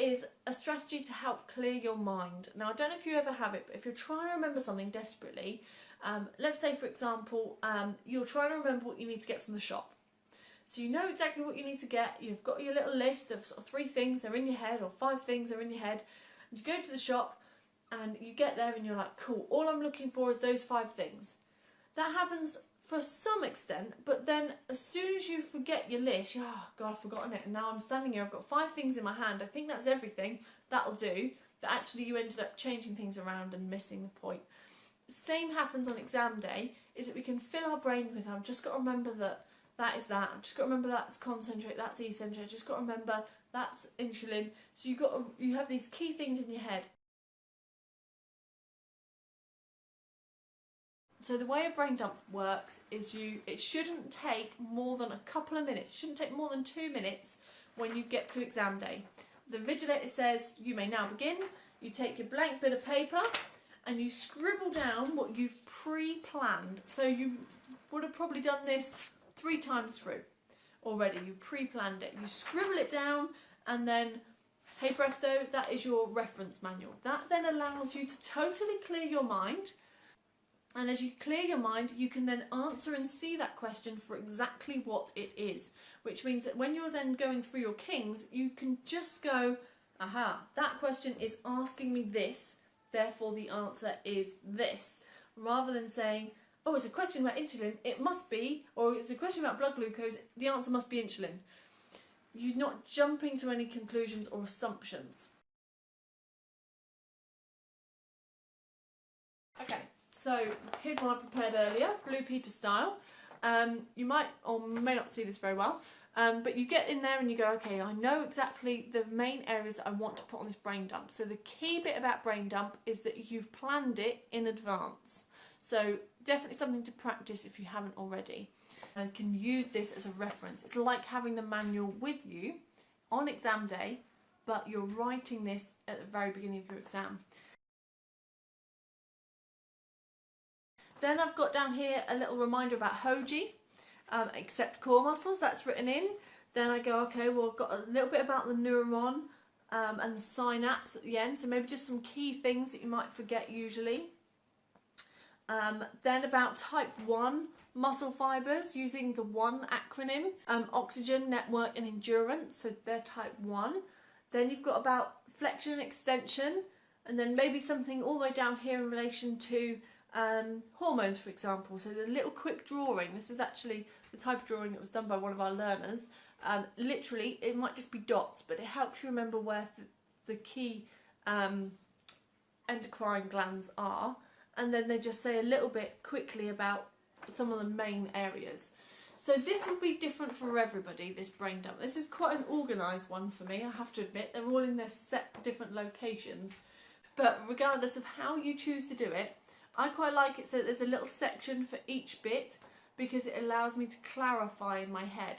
is a strategy to help clear your mind. Now, I don't know if you ever have it, but if you're trying to remember something desperately, let's say, for example, you're trying to remember what you need to get from the shop. So you know exactly what you need to get. You've got your little list of sort of 3 things that are in your head, or 5 things that are in your head. And you go to the shop and you get there and you're like, cool, all I'm looking for is those 5 things. That happens for some extent, but then as soon as you forget your list, you're, oh God, I've forgotten it, and now I'm standing here, I've got 5 things in my hand, I think that's everything, that'll do, but actually you ended up changing things around and missing the point. Same happens on exam day, is that we can fill our brain with, I've just got to remember that is that, I've just got to remember that's concentrate, that's eccentric, I've just got to remember that's insulin, so you have these key things in your head. So the way a brain dump works is it shouldn't take more than a couple of minutes. It shouldn't take more than 2 minutes when you get to exam day. The invigilator says, you may now begin. You take your blank bit of paper and you scribble down what you've pre-planned. So you would have probably done this 3 times through already. You pre-planned it. You scribble it down and then, hey presto, that is your reference manual. That then allows you to totally clear your mind. And as you clear your mind, you can then answer and see that question for exactly what it is. Which means that when you're then going through your kings, you can just go, aha, that question is asking me this, therefore the answer is this. Rather than saying, oh, it's a question about insulin, it must be, or it's a question about blood glucose, the answer must be insulin. You're not jumping to any conclusions or assumptions. Okay. So here's one I prepared earlier, Blue Peter style. You might or may not see this very well, but you get in there and you go, okay, I know exactly the main areas I want to put on this brain dump. So the key bit about brain dump is that you've planned it in advance. So definitely something to practice if you haven't already. And can use this as a reference. It's like having the manual with you on exam day, but you're writing this at the very beginning of your exam. Then I've got down here a little reminder about Hoji, except core muscles, that's written in. Then I go, okay, well, I've got a little bit about the neuron and the synapse at the end, so maybe just some key things that you might forget usually. Then about type 1 muscle fibres, using the 1 acronym, oxygen, network and endurance, so they're type 1. Then you've got about flexion and extension, and then maybe something all the way down here in relation to hormones, for example. So the little quick drawing, this is actually the type of drawing that was done by one of our learners. Literally, it might just be dots, but it helps you remember where the key endocrine glands are. And then they just say a little bit quickly about some of the main areas. So this will be different for everybody, this brain dump. This is quite an organised one for me, I have to admit. They're all in their set different locations. But regardless of how you choose to do it, I quite like it so that there's a little section for each bit, because it allows me to clarify in my head.